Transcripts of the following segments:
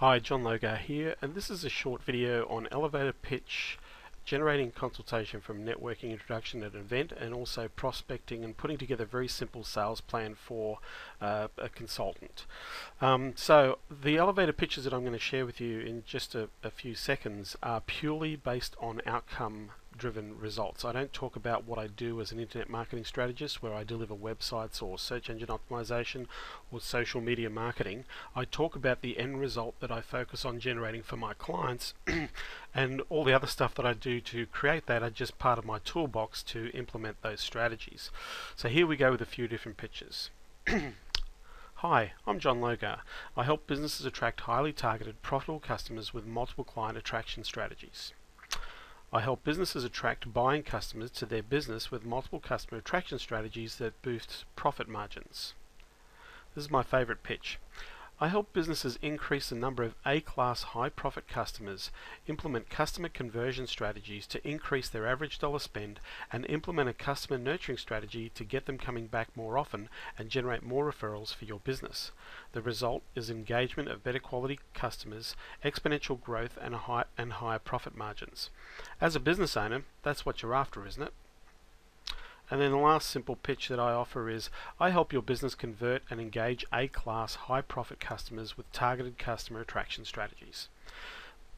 Hi, John Logar here, and this is a short video on elevator pitch, generating consultation from networking introduction at an event, and also prospecting and putting together a very simple sales plan for a consultant. So the elevator pitches that I'm going to share with you in just a few seconds are purely based on outcome driven results. I don't talk about what I do as an internet marketing strategist where I deliver websites or search engine optimization or social media marketing. I talk about the end result that I focus on generating for my clients and all the other stuff that I do to create that are just part of my toolbox to implement those strategies. So here we go with a few different pitches. Hi, I'm John Logar. I help businesses attract highly targeted, profitable customers with multiple client attraction strategies. I help businesses attract buying customers to their business with multiple customer attraction strategies that boost profit margins. This is my favorite pitch. I help businesses increase the number of A-class high-profit customers, implement customer conversion strategies to increase their average dollar spend, and implement a customer nurturing strategy to get them coming back more often and generate more referrals for your business. The result is engagement of better quality customers, exponential growth, and higher profit margins. As a business owner, that's what you're after, isn't it? And then the last simple pitch that I offer is I help your business convert and engage A-class high-profit customers with targeted customer attraction strategies.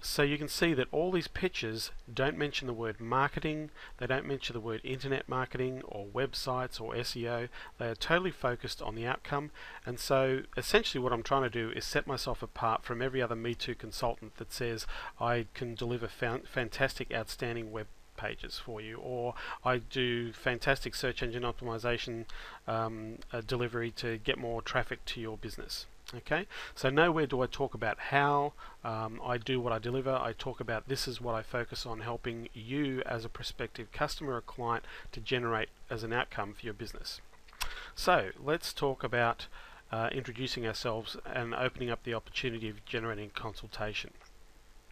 So you can see that all these pitches don't mention the word marketing, they don't mention the word internet marketing or websites or SEO. They are totally focused on the outcome, and so essentially what I'm trying to do is set myself apart from every other Me Too consultant that says I can deliver fantastic, outstanding web pages for you, or I do fantastic search engine optimization delivery to get more traffic to your business. Okay, so nowhere do I talk about how I do what I deliver. I talk about this is what I focus on helping you as a prospective customer or client to generate as an outcome for your business. So let's talk about introducing ourselves and opening up the opportunity of generating consultation.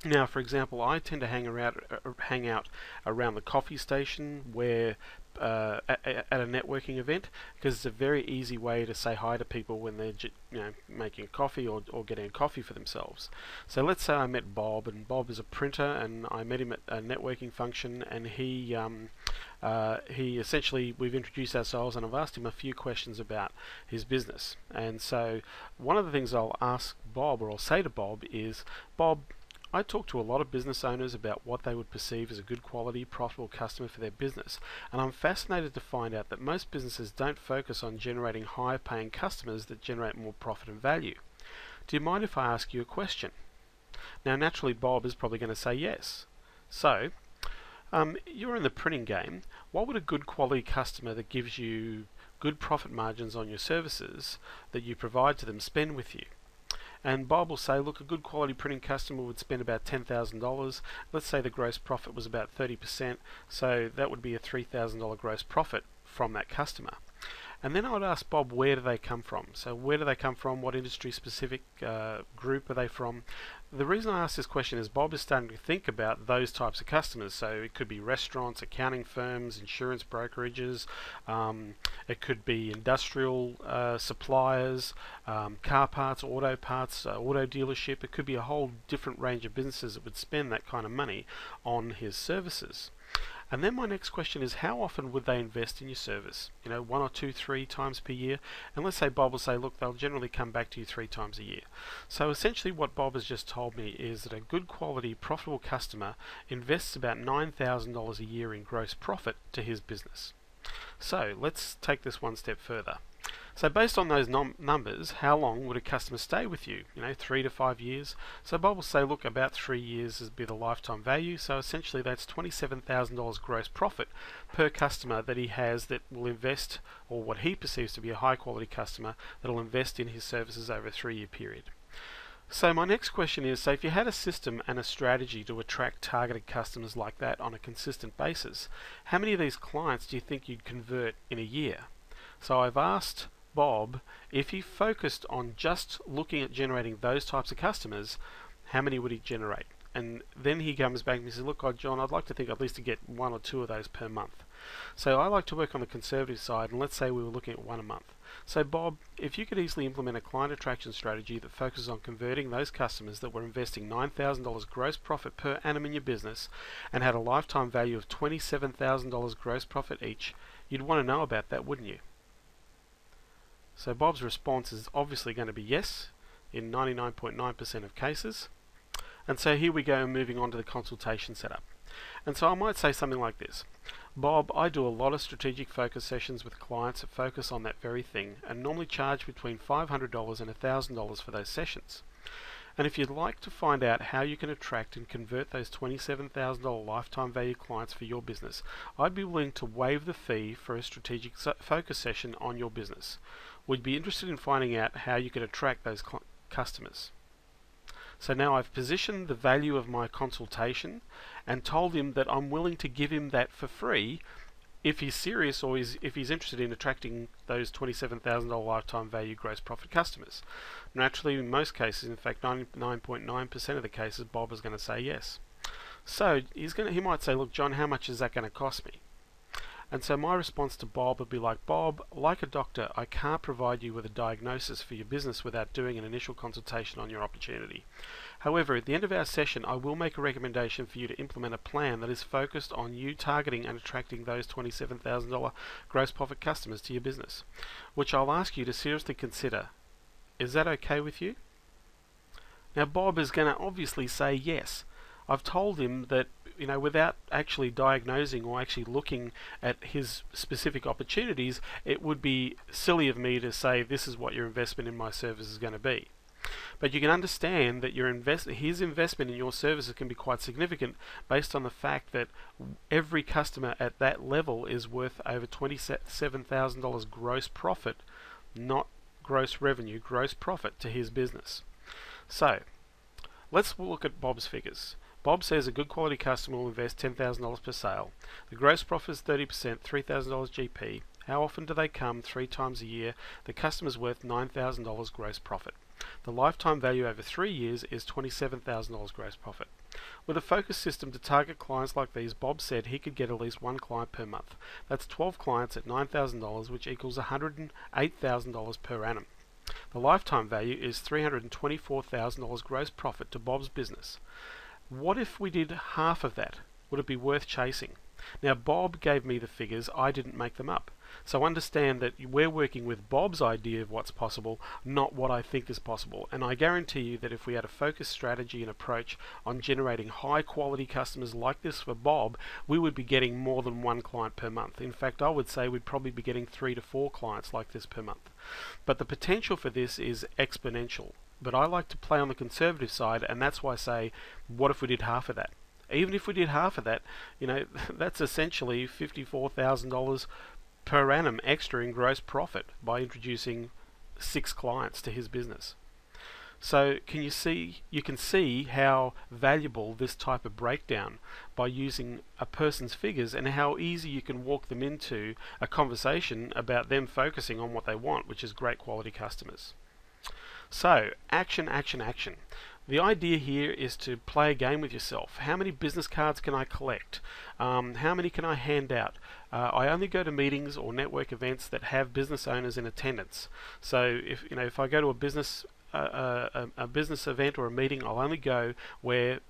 Now, for example, I tend to hang out around the coffee station where at a networking event, because it's a very easy way to say hi to people when they're making a coffee or getting a coffee for themselves. So let's say I met Bob, and Bob is a printer, and I met him at a networking function, and he essentially, we've introduced ourselves, and I've asked him a few questions about his business. And so one of the things I'll ask Bob, or I'll say to Bob, is, Bob, I talk to a lot of business owners about what they would perceive as a good quality, profitable customer for their business, and I'm fascinated to find out that most businesses don't focus on generating higher paying customers that generate more profit and value. Do you mind if I ask you a question? Now, naturally, Bob is probably going to say yes. So, you're in the printing game. What would a good quality customer that gives you good profit margins on your services that you provide to them spend with you? And Bob will say, look, a good quality printing customer would spend about $10,000. Let's say the gross profit was about 30%, so that would be a $3,000 gross profit from that customer. And then I would ask Bob, where do they come from? So where do they come from? What industry specific group are they from? The reason I ask this question is Bob is starting to think about those types of customers. So it could be restaurants, accounting firms, insurance brokerages, it could be industrial suppliers, car parts, auto dealership. It could be a whole different range of businesses that would spend that kind of money on his services. And then my next question is, how often would they invest in your service? 1 or 2, 3 times per year? And let's say Bob will say, look, they'll generally come back to you 3 times a year. So essentially what Bob has just told me is that a good quality, profitable customer invests about $9,000 a year in gross profit to his business. So let's take this one step further. So based on those numbers, how long would a customer stay with you? 3 to 5 years. So Bob will say, look, about 3 years would be the lifetime value. So essentially that's $27,000 gross profit per customer that he has that will invest, or what he perceives to be a high quality customer that will invest in his services over a 3-year period. So my next question is, so if you had a system and a strategy to attract targeted customers like that on a consistent basis, how many of these clients do you think you'd convert in a year? So I've asked Bob, if he focused on just looking at generating those types of customers, how many would he generate? and then he comes back and he says, look, John, I'd like to think at least to get 1 or 2 of those per month. So I like to work on the conservative side, and let's say we were looking at 1 a month. So Bob, if you could easily implement a client attraction strategy that focuses on converting those customers that were investing $9,000 gross profit per annum in your business and had a lifetime value of $27,000 gross profit each, you'd want to know about that, wouldn't you? So Bob's response is obviously going to be yes in 99.9% of cases. And so here we go, moving on to the consultation setup. And so I might say something like this: Bob, I do a lot of strategic focus sessions with clients that focus on that very thing and normally charge between $500 and $1,000 for those sessions. And if you'd like to find out how you can attract and convert those $27,000 lifetime value clients for your business, I'd be willing to waive the fee for a strategic focus session on your business. Would be interested in finding out how you can attract those customers. So now I've positioned the value of my consultation and told him that I'm willing to give him that for free if he's serious, or if he's interested in attracting those $27,000 lifetime value gross profit customers. Naturally, in most cases, in fact 99.9% of the cases, Bob is going to say yes. So he might say, look, John, how much is that going to cost me? And so my response to Bob would be like, Bob, like a doctor, I can't provide you with a diagnosis for your business without doing an initial consultation on your opportunity. However, at the end of our session, I will make a recommendation for you to implement a plan that is focused on you targeting and attracting those $27,000 gross profit customers to your business, which I'll ask you to seriously consider. Is that okay with you? Now, Bob is going to obviously say yes. I've told him that, without actually diagnosing or actually looking at his specific opportunities, it would be silly of me to say this is what your investment in my service is going to be. But you can understand that his investment in your services can be quite significant based on the fact that every customer at that level is worth over $27,000 gross profit, not gross revenue, gross profit to his business. So let's look at Bob's figures. Bob says a good quality customer will invest $10,000 per sale. The gross profit is 30%, $3,000 GP. How often do they come? 3 times a year. The customer's worth $9,000 gross profit. The lifetime value over 3 years is $27,000 gross profit. With a focus system to target clients like these, Bob said he could get at least 1 client per month. That's 12 clients at $9,000, which equals $108,000 per annum. The lifetime value is $324,000 gross profit to Bob's business. What if we did half of that? Would it be worth chasing? Now, Bob gave me the figures, I didn't make them up. So understand that we're working with Bob's idea of what's possible, not what I think is possible. And I guarantee you that if we had a focused strategy and approach on generating high quality customers like this for Bob, we would be getting more than 1 client per month. In fact, I would say we'd probably be getting 3 to 4 clients like this per month. But the potential for this is exponential. But I like to play on the conservative side, and that's why I say, what if we did half of that? Even if we did half of that, that's essentially $54,000 per annum extra in gross profit by introducing 6 clients to his business. So you can see how valuable this type of breakdown by using a person's figures, and how easy you can walk them into a conversation about them focusing on what they want, which is great quality customers. So, action, action, action. The idea here is to play a game with yourself. How many business cards can I collect? How many can I hand out? I only go to meetings or network events that have business owners in attendance. So if I go to a business event or a meeting, I'll only go where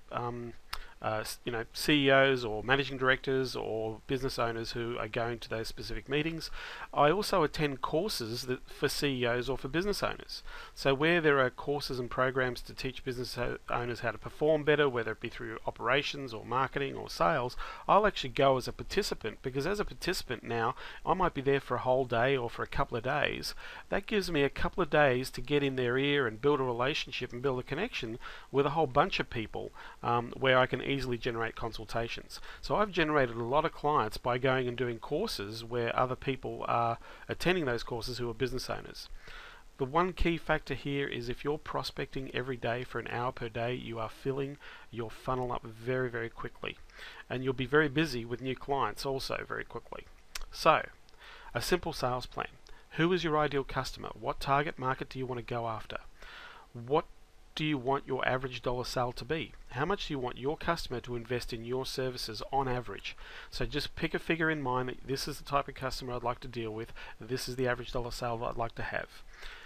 CEOs or managing directors or business owners who are going to those specific meetings. I also attend courses for CEOs or for business owners. So where there are courses and programs to teach business owners how to perform better, whether it be through operations or marketing or sales, I'll actually go as a participant, because as a participant now, I might be there for a whole day or for a couple of days. That gives me a couple of days to get in their ear and build a relationship and build a connection with a whole bunch of people where I can easily generate consultations. So I've generated a lot of clients by going and doing courses where other people are attending those courses who are business owners. The one key factor here is if you're prospecting every day for an hour per day, you are filling your funnel up very, very quickly. And you'll be very busy with new clients also very quickly. So, a simple sales plan. Who is your ideal customer? What target market do you want to go after? What do you want your average dollar sale to be? How much do you want your customer to invest in your services on average? So just pick a figure in mind that this is the type of customer I'd like to deal with. This is the average dollar sale that I'd like to have.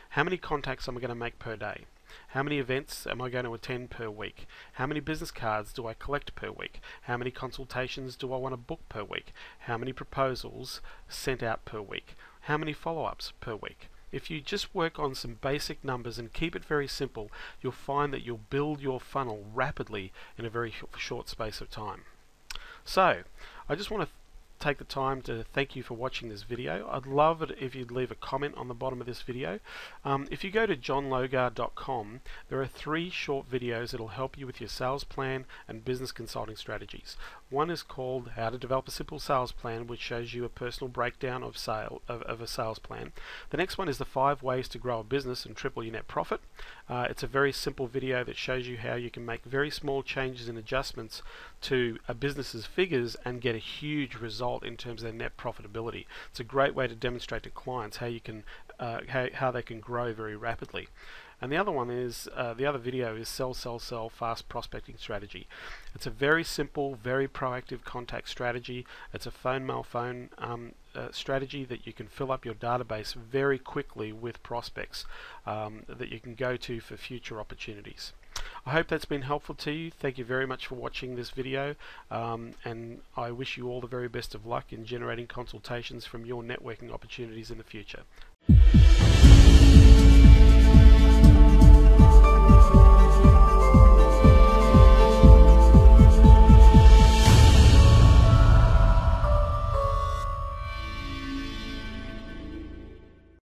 How many contacts am I going to make per day? How many events am I going to attend per week? How many business cards do I collect per week? How many consultations do I want to book per week? How many proposals sent out per week? How many follow-ups per week? If you just work on some basic numbers and keep it very simple, you'll find that you'll build your funnel rapidly in a very short space of time. So, I just want to take the time to thank you for watching this video. I'd love it if you'd leave a comment on the bottom of this video. If you go to johnlogar.com, there are 3 short videos that will help you with your sales plan and business consulting strategies. One is called How to Develop a Simple Sales Plan, which shows you a personal breakdown of a sales plan. The next one is the 5 ways to grow a business and triple your net profit. It's a very simple video that shows you how you can make very small changes and adjustments to a business's figures and get a huge result in terms of their net profitability. It's a great way to demonstrate to clients how you can how they can grow very rapidly. And the other one is the other video is Sell, Sell, Sell Fast Prospecting Strategy. It's a very simple, very proactive contact strategy. It's a phone mail phone strategy that you can fill up your database very quickly with prospects that you can go to for future opportunities. I hope that's been helpful to you. Thank you very much for watching this video, and I wish you all the very best of luck in generating consultations from your networking opportunities in the future.